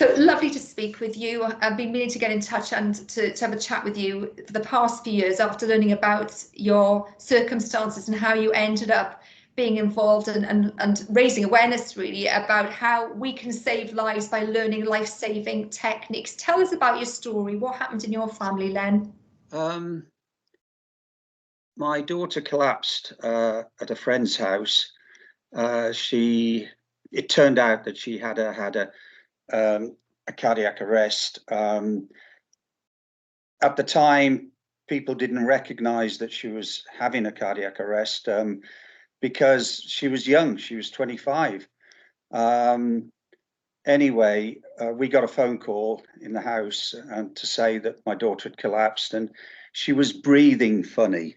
So lovely to speak with you. I've been meaning to get in touch and to have a chat with you for the past few years after learning about your circumstances and how you ended up being involved and raising awareness really about how we can save lives by learning life-saving techniques. Tell us about your story. What happened in your family, Len? My daughter collapsed at a friend's house. It turned out that she had a cardiac arrest. At the time, people didn't recognize that she was having a cardiac arrest because she was young. She was 25. Anyway, we got a phone call in the house to say that my daughter had collapsed and she was breathing funny.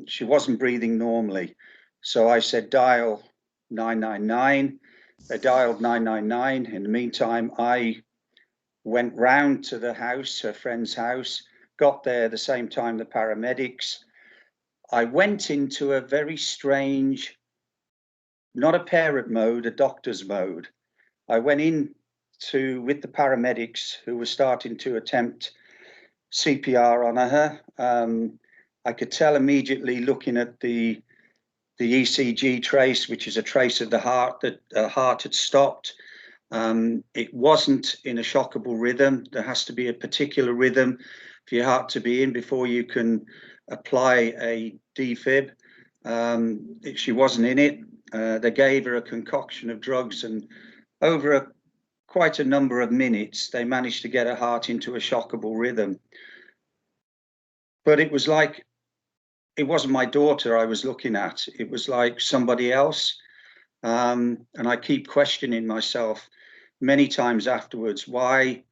She wasn't breathing normally. So I said, dial 999. They dialed 999. In the meantime, I went round to the house, her friend's house, got there the same time the paramedics. I went into a very strange, not a parent mode, a doctor's mode. I went in with the paramedics who were starting to attempt CPR on her. I could tell immediately looking at the ECG trace, which is a trace of the heart, that the heart had stopped. It wasn't in a shockable rhythm. There has to be a particular rhythm for your heart to be in before you can apply a defib. She wasn't in it. They gave her a concoction of drugs, and over quite a number of minutes, they managed to get her heart into a shockable rhythm. But it was like, it wasn't my daughter I was looking at. It was like somebody else. And I keep questioning myself many times afterwards, why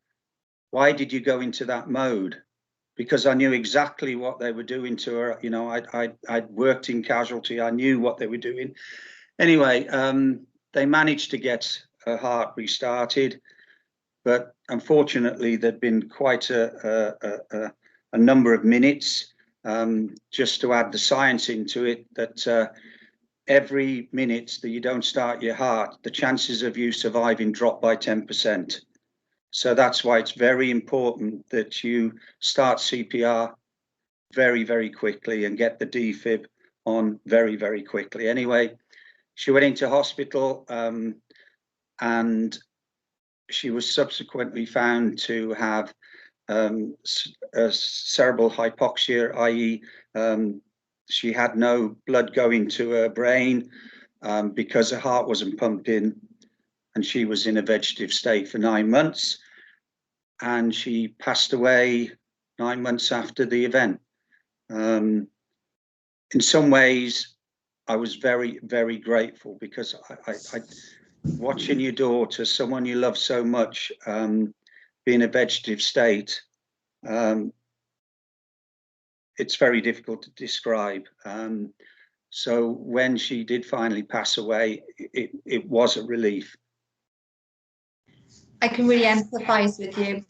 did you go into that mode? Because I knew exactly what they were doing to her. You know, I'd worked in casualty. I knew what they were doing. Anyway, they managed to get her heart restarted, but unfortunately there'd been quite a number of minutes. Just to add the science into it, that every minute that you don't start your heart, the chances of you surviving drop by 10%. So that's why it's very important that you start CPR very, very quickly and get the defib on very, very quickly. Anyway, she went into hospital and she was subsequently found to have a cerebral hypoxia, i.e. She had no blood going to her brain because her heart wasn't pumping, and she was in a vegetative state for 9 months, and she passed away 9 months after the event. In some ways, I was very, very grateful, because I watching your daughter, someone you love so much, be in a vegetative state, it's very difficult to describe. So when she did finally pass away, it was a relief. I can really empathise with you.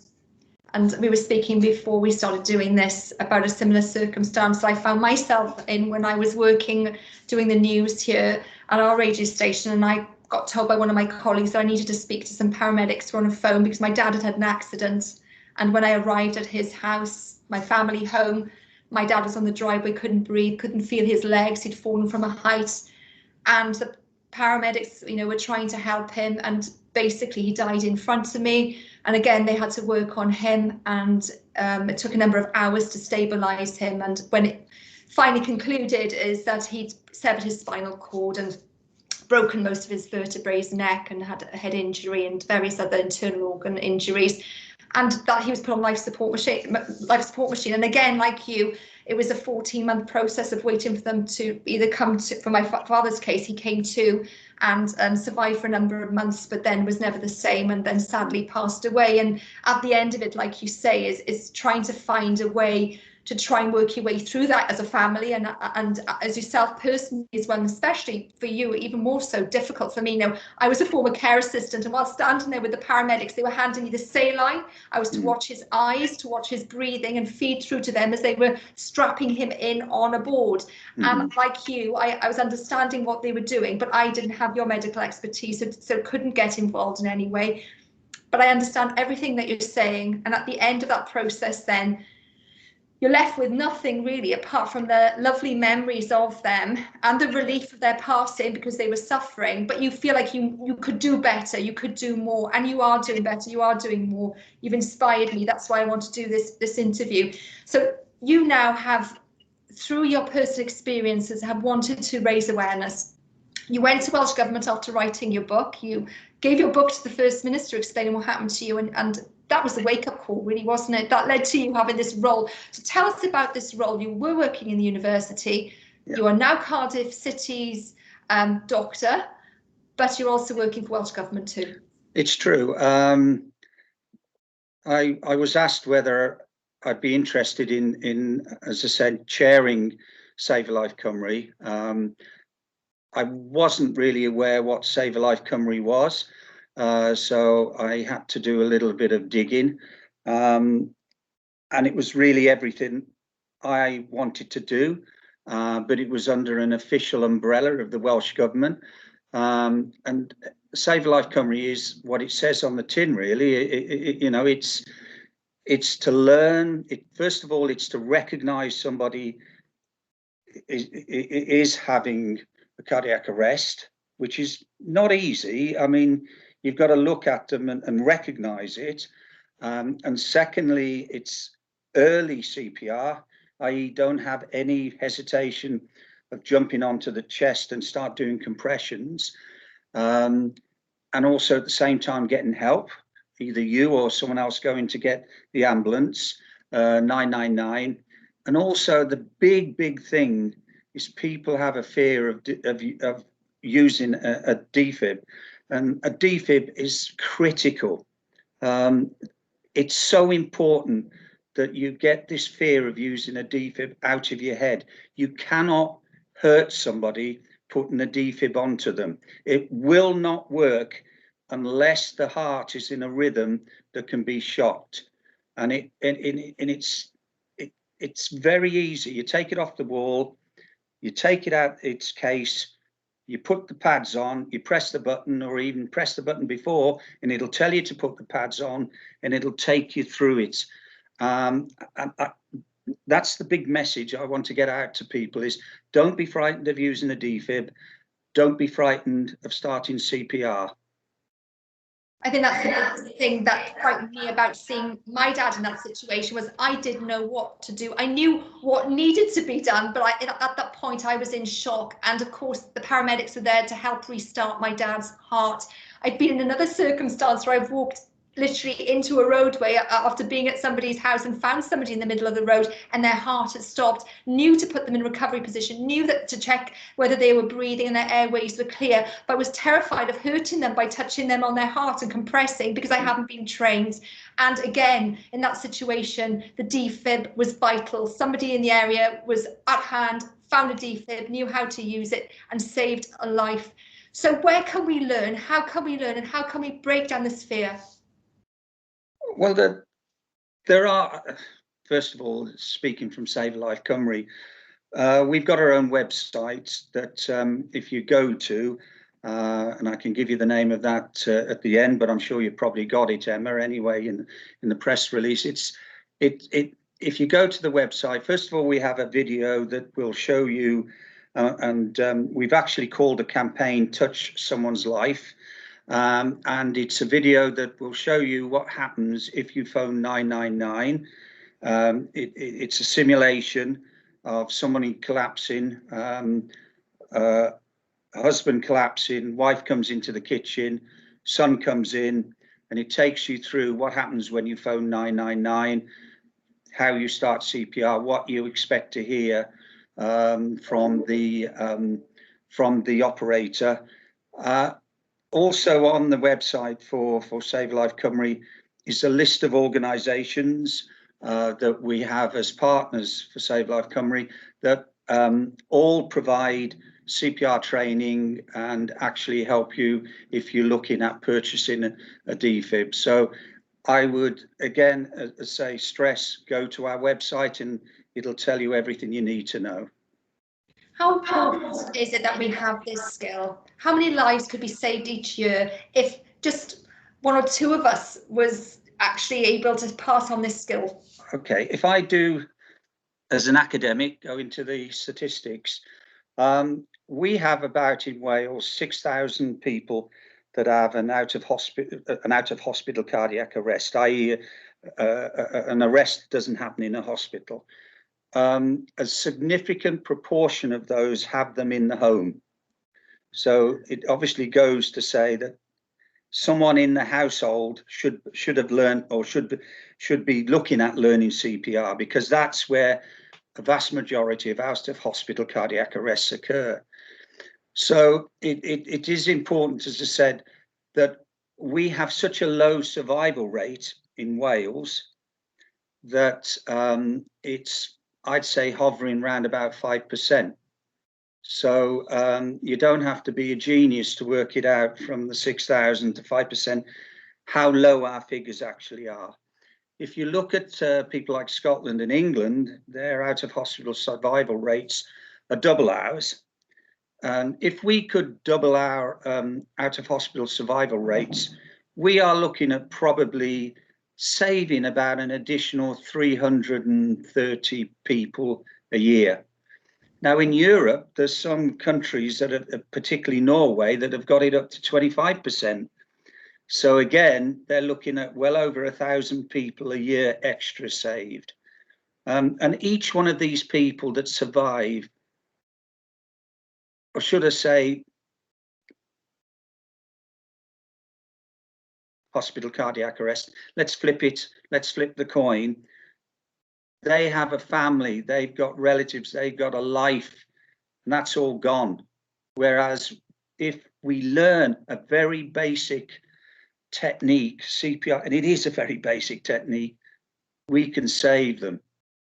And we were speaking before we started doing this about a similar circumstance I found myself in when I was working, doing the news here at our radio station, and I got told by one of my colleagues that I needed to speak to some paramedics who were on the phone because my dad had had an accident. And when I arrived at his house, my family home, my dad was on the driveway, couldn't breathe, couldn't feel his legs, he'd fallen from a height. And the paramedics, you know, were trying to help him, and basically he died in front of me. And again, they had to work on him, and it took a number of hours to stabilize him. And when it finally concluded is that he'd severed his spinal cord and broken most of his vertebrae, his neck, and had a head injury and various other internal organ injuries, and that he was put on life support machine. And again, like you, it was a 14-month process of waiting for them to either come to, for my father's case, he came to and survived for a number of months, but then was never the same, and then sadly passed away. And at the end of it, like you say, is trying to find a way to try and work your way through that as a family, and as yourself personally as well, and especially for you, even more so difficult for me. You know, I was a former care assistant, and while standing there with the paramedics, they were handing me the saline. I was to watch his eyes, to watch his breathing, and feed through to them as they were strapping him in on a board. And like you, I was understanding what they were doing, but I didn't have your medical expertise, so couldn't get involved in any way. but I understand everything that you're saying. And at the end of that process, then you're left with nothing really apart from the lovely memories of them and the relief of their passing because they were suffering. But you feel like you could do better, you could do more, and you are doing better, you are doing more. You've inspired me. That's why I want to do this interview. So you now have, through your personal experiences, have wanted to raise awareness. You went to Welsh Government after writing your book. You gave your book to the First Minister explaining what happened to you, and that was the wake-up call, really, wasn't it? That led to you having this role. So tell us about this role. You were working in the university. Yeah. You are now Cardiff City's doctor, but you're also working for Welsh Government too. It's true. I was asked whether I'd be interested in, as I said, chairing Save a Life Cymru. I wasn't really aware what Save a Life Cymru was. So I had to do a little bit of digging, and it was really everything I wanted to do, but it was under an official umbrella of the Welsh Government. And Save a Life Cymru is what it says on the tin, really. You know, it's to learn. First of all, it's to recognise somebody is having a cardiac arrest, which is not easy. I mean, you've got to look at them and recognise it. And secondly, it's early CPR, i.e. don't have any hesitation of jumping onto the chest and start doing compressions. And also at the same time getting help, either you or someone else going to get the ambulance, 999. And also the big thing is people have a fear of using a defib, and a defib is critical. It's so important that you get this fear of using a defib out of your head. You cannot hurt somebody putting a defib onto them. It will not work unless the heart is in a rhythm that can be shocked. And it's very easy. You take it off the wall, you take it out its case, you put the pads on, you press the button, or even press the button before, and it'll tell you to put the pads on, and it'll take you through it. That's the big message I want to get out to people: is don't be frightened of using a defib. Don't be frightened of starting CPR. I think that's the thing that frightened me about seeing my dad in that situation, was I didn't know what to do. I knew what needed to be done, but at that point I was in shock. And of course the paramedics were there to help restart my dad's heart. I'd been in another circumstance where I've walked literally into a roadway after being at somebody's house and found somebody in the middle of the road and their heart had stopped, knew to put them in recovery position, knew that to check whether they were breathing and their airways were clear, but was terrified of hurting them by touching them on their heart and compressing because I hadn't been trained. And again, in that situation, the defib was vital. Somebody in the area was at hand, found a defib, knew how to use it, and saved a life. So where can we learn? How can we learn, and how can we break down this fear? Well, there are, first of all, speaking from Save a Life Cymru, we've got our own website that if you go to, and I can give you the name of that at the end, but I'm sure you probably got it, Emma, anyway, in the press release. If you go to the website, first of all, we have a video that will show you, and we've actually called the campaign Touch Someone's Life. And it's a video that will show you what happens if you phone 999. It's a simulation of somebody collapsing, husband collapsing, wife comes into the kitchen, son comes in, and it takes you through what happens when you phone 999, how you start CPR, what you expect to hear from the operator. Also on the website for Save a Life Cymru is a list of organisations that we have as partners for Save a Life Cymru that all provide CPR training and actually help you if you're looking at purchasing a defib. So I would, again, say, stress, go to our website and it'll tell you everything you need to know. How important is it that we have this skill? How many lives could be saved each year if just one or two of us was actually able to pass on this skill. Okay, if I do, as an academic, go into the statistics, we have about in Wales 6,000 people that have an out of hospital cardiac arrest, i.e., an arrest doesn't happen in a hospital. A significant proportion of those have them in the home. So it obviously goes to say that someone in the household should have learned, or should be looking at learning CPR, because that's where the vast majority of out of hospital cardiac arrests occur. So it is important, as I said, that we have such a low survival rate in Wales that it's, I'd say, hovering around about 5%. So you don't have to be a genius to work it out from the 6,000 to 5%, how low our figures actually are. If you look at people like Scotland and England, their out of hospital survival rates are double ours. And if we could double our out of hospital survival rates, we are looking at probably saving about an additional 330 people a year. Now, in Europe, there's some countries that are, particularly Norway, that have got it up to 25%. So again, they're looking at well over 1,000 people a year extra saved. And each one of these people that survive, or should I say, hospital cardiac arrest, let's flip it, let's flip the coin. They have a family, they've got relatives, they've got a life, and that's all gone. Whereas if we learn a very basic technique, CPR, and it is a very basic technique, we can save them.